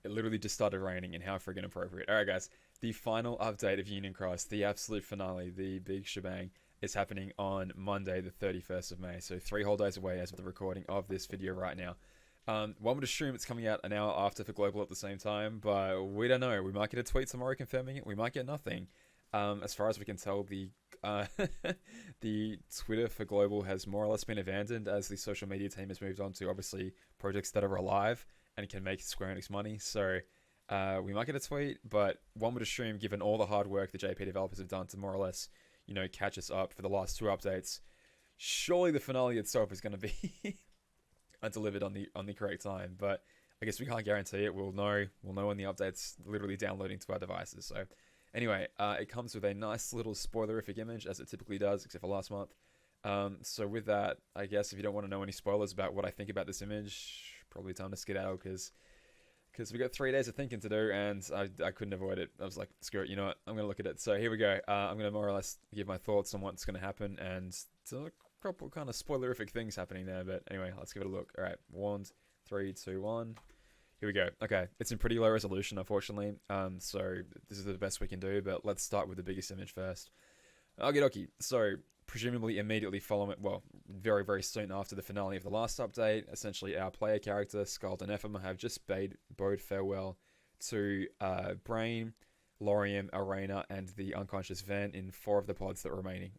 It literally just started raining, and how friggin' appropriate. All right, guys. The final update of Union Cross, the absolute finale, the big shebang, is happening on Monday, the 31st of May. So 3 whole days away as of the recording of this video right now. One would assume it's coming out an hour after for Global at the same time, but we don't know. We might get a tweet tomorrow confirming it. We might get nothing. As far as we can tell, uh, the Twitter for Global has more or less been abandoned as the social media team has moved on to obviously projects that are alive and can make Square Enix money. So we might get a tweet, but one would assume, given all the hard work the JP developers have done to more or less, catch us up for the last 2 updates, surely the finale itself is going to be delivered on the correct time. But I guess we can't guarantee it. We'll know when the update's literally downloading to our devices. So anyway, it comes with a nice little spoilerific image, as it typically does, except for last month. So with that, I guess if you don't want to know any spoilers about what I think about this image, probably time to skedaddle because we got 3 days of thinking to do, and I couldn't avoid it. I was like, screw it, you know what? I'm gonna look at it. So here we go. I'm gonna more or less give my thoughts on what's gonna happen, and a couple kind of spoilerific things happening there. But anyway, let's give it a look. All right, 1, 3, 2, 1. Here we go. Okay, it's in pretty low resolution, unfortunately. So this is the best we can do. But let's start with the biggest image first. Okie dokie. So presumably immediately following, well, very, very soon after the finale of the last update, essentially our player character, Skald and Ephema, have just bowed farewell to Brain, Laurium, Arena, and the unconscious Ven in 4 of the pods that were remaining.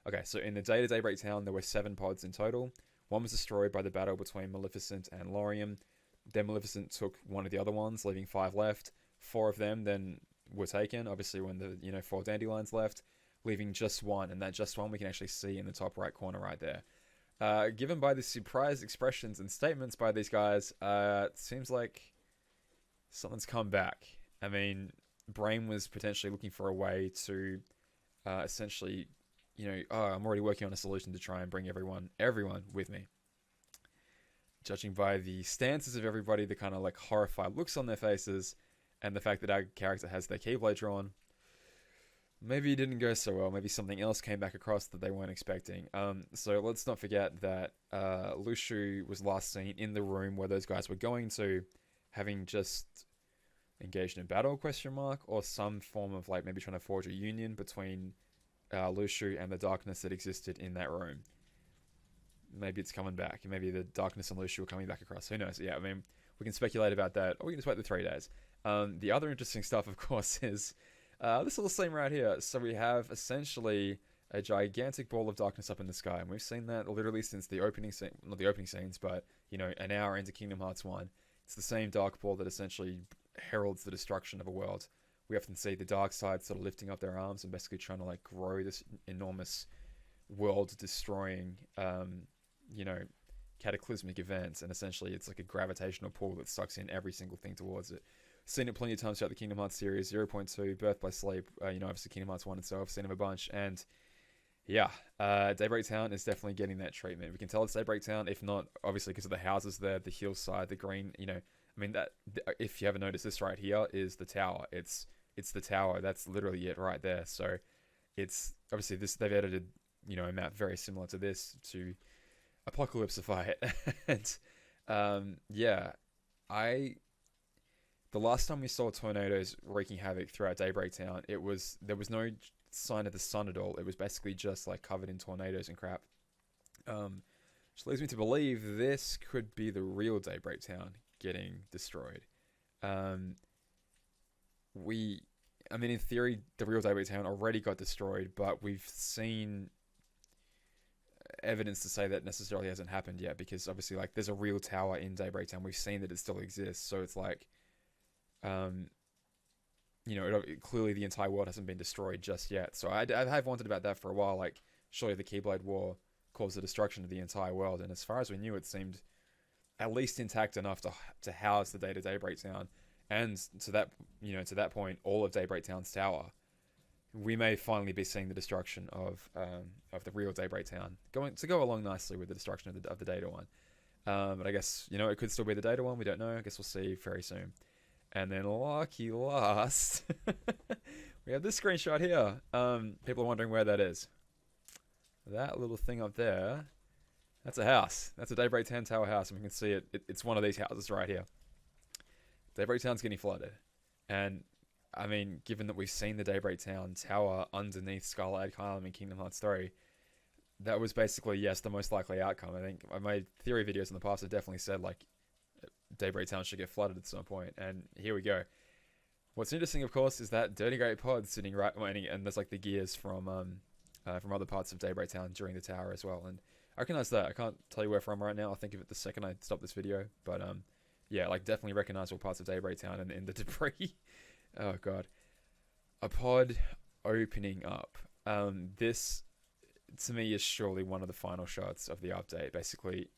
Okay, so in the Data Daybreak Town, there were 7 pods in total. 1 was destroyed by the battle between Maleficent and Laurium. Then Maleficent took 1 of the other ones, leaving 5 left. 4 of them then were taken, obviously when the 4 Dandelions left, leaving just 1, and that just 1 we can actually see in the top right corner right there. Given by the surprised expressions and statements by these guys, it seems like something's come back. I mean, Brain was potentially looking for a way to essentially, I'm already working on a solution to try and bring everyone with me. Judging by the stances of everybody, the kind of like horrified looks on their faces, and the fact that our character has their Keyblade drawn, maybe it didn't go so well. Maybe something else came back across that they weren't expecting. So let's not forget that Lushu was last seen in the room where those guys were going to, having just engaged in battle, or some form of like maybe trying to forge a union between Lushu and the darkness that existed in that room. Maybe it's coming back. Maybe the darkness and Lushu are coming back across. Who knows? Yeah, I mean, we can speculate about that, or we can just wait the 3 days. The other interesting stuff, of course, is this little scene right here. So we have essentially a gigantic ball of darkness up in the sky, and we've seen that literally since the opening scene, not the opening scenes, but an hour into Kingdom Hearts 1. It's the same dark ball that essentially heralds the destruction of a world. We often see the dark side sort of lifting up their arms and basically trying to like grow this enormous world destroying cataclysmic events, and essentially it's like a gravitational pull that sucks in every single thing towards it. Seen it plenty of times throughout the Kingdom Hearts series. 0.2, Birth by Sleep, obviously Kingdom Hearts 1 itself, seen it a bunch, and yeah, Daybreak Town is definitely getting that treatment. We can tell it's Daybreak Town, if not obviously because of the houses there, the hillside, the green, that if you haven't noticed, this right here is the tower. It's the tower. That's literally it right there. So it's obviously this, they've edited a map very similar to this to Apocalypsify it. And the last time we saw tornadoes wreaking havoc throughout Daybreak Town, there was no sign of the sun at all. It was basically just like covered in tornadoes and crap. Which leads me to believe this could be the real Daybreak Town getting destroyed. In theory, the real Daybreak Town already got destroyed, but we've seen evidence to say that necessarily hasn't happened yet, because obviously like there's a real tower in Daybreak Town. We've seen that it still exists, so it's like clearly the entire world hasn't been destroyed just yet. So I have wondered about that for a while. Like, surely the Keyblade War caused the destruction of the entire world, and as far as we knew, it seemed at least intact enough to house the Data Daybreak Town, and to that point, all of Daybreak Town's tower. We may finally be seeing the destruction of the real Daybreak Town, going to go along nicely with the destruction of the Data one. But I guess it could still be the Data one. We don't know. I guess we'll see very soon. And then lucky last, we have this screenshot here. People are wondering where that is. That little thing up there, that's a house. That's a Daybreak Town tower house, and we can see it. It's one of these houses right here. Daybreak Town's getting flooded. And, I mean, given that we've seen the Daybreak Town tower underneath Scarlet Egg Island in Kingdom Hearts 3, that was basically, yes, the most likely outcome. I think my theory videos in the past have definitely said, like, Daybreak Town should get flooded at some point, and here we go. What's interesting, of course, is that Dirty Great Pod sitting right, and there's like the gears from other parts of Daybreak Town during the tower as well, and I recognize that. I can't tell you where from right now. I'll think of it the second I stop this video, but yeah, like definitely recognizable parts of Daybreak Town and in the debris. Oh god, a pod opening up. This to me is surely one of the final shots of the update. Basically,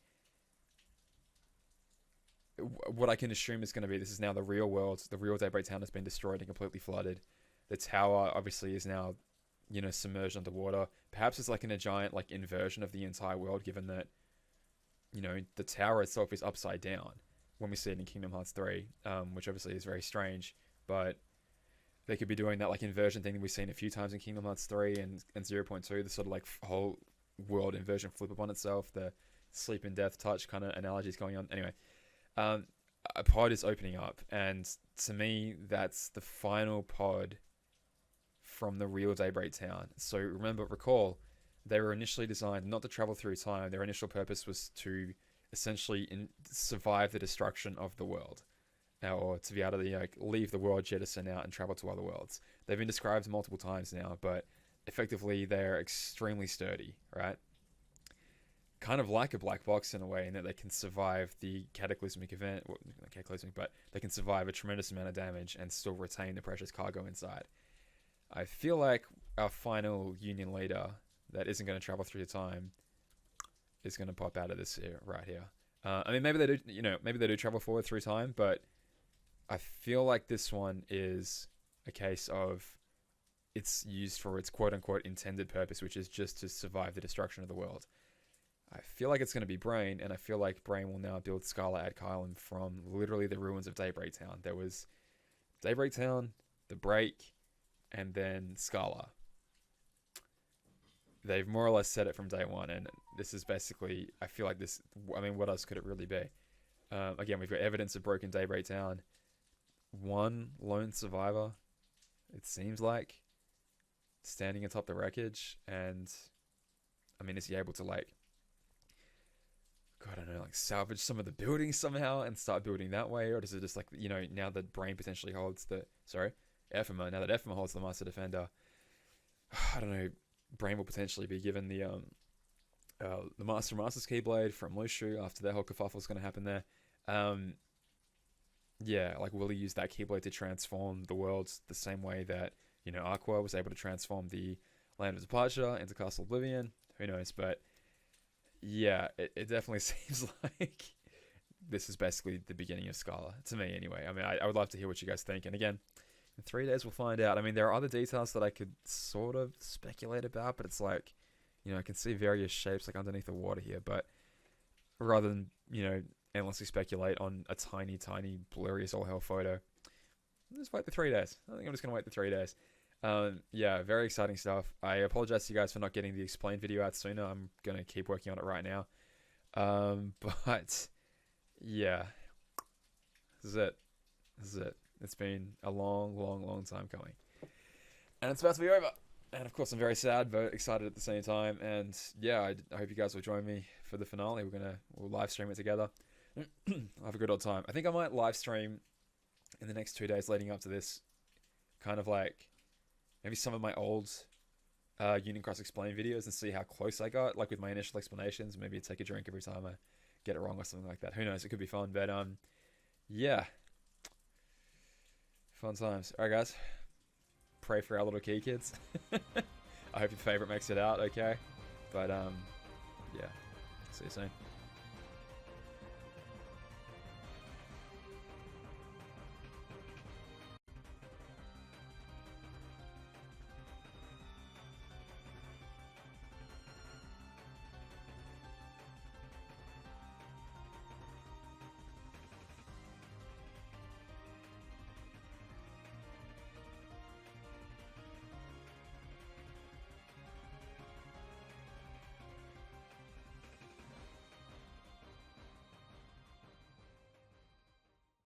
what I can assume is going to be this is now the real world. The real Daybreak Town has been destroyed and completely flooded. The tower obviously is now, you know, submerged underwater. Perhaps it's like in a giant like inversion of the entire world, given that, you know, the tower itself is upside down when we see it in Kingdom Hearts 3, which obviously is very strange. But they could be doing that like inversion thing that we've seen a few times in Kingdom Hearts 3 and 0.2, the sort of like whole world inversion flip upon itself, the sleep and death touch kind of analogies going on. Anyway, a pod is opening up, and to me, that's the final pod from the real Daybreak Town. So recall, they were initially designed not to travel through time. Their initial purpose was to essentially survive the destruction of the world, or to be able to leave the world, jettison out, and travel to other worlds. They've been described multiple times now, but effectively they're extremely sturdy, right? Kind of like a black box in a way, in that they can survive the cataclysmic event, well, not cataclysmic, but they can survive a tremendous amount of damage and still retain the precious cargo inside. I feel like our final Union leader that isn't going to travel through time is going to pop out of this here, right here. I mean, maybe they do, maybe they do travel forward through time, but I feel like this one is a case of it's used for its quote-unquote intended purpose, which is just to survive the destruction of the world. I feel like it's going to be Brain, and I feel like Brain will now build Scarlet Egg Island from literally the ruins of Daybreak Town. There was Daybreak Town, the Break, and then Scala. They've more or less said it from day one, and this is basically, I feel like this, I mean, what else could it really be? Again, we've got evidence of broken Daybreak Town. One lone survivor, it seems like, standing atop the wreckage, and, I mean, is he able to, like, God, I don't know, like salvage some of the buildings somehow and start building that way? Or does it just like, now that Brain potentially holds Ephema, now that Ephema holds the Master Defender, I don't know, Brain will potentially be given the Master's Keyblade from Mushu after that whole kerfuffle is going to happen there. Yeah, like will he use that Keyblade to transform the worlds the same way that, Aqua was able to transform the Land of Departure into Castle Oblivion? Who knows, but yeah, it definitely seems like this is basically the beginning of Scala, to me anyway. I mean, I would love to hear what you guys think. And again, in 3 days we'll find out. I mean, there are other details that I could sort of speculate about, but it's like, I can see various shapes like underneath the water here. But rather than, endlessly speculate on a tiny, tiny, blurry as all hell photo, just wait the 3 days. I think I'm just going to wait the 3 days. Yeah, very exciting stuff. I apologize to you guys for not getting the explained video out sooner. I'm going to keep working on it right now. But yeah, this is it. It's been a long, long, long time coming. And it's about to be over. And of course, I'm very sad, but excited at the same time. And yeah, I hope you guys will join me for the finale. We'll live stream it together. I'll have a good old time. I think I might live stream in the next 2 days leading up to this, kind of like maybe some of my old Union Cross Explained videos and see how close I got, like with my initial explanations. Maybe take a drink every time I get it wrong or something like that. Who knows? It could be fun. But yeah, fun times. All right, guys. Pray for our little key kids. I hope your favorite makes it out okay. But yeah, see you soon.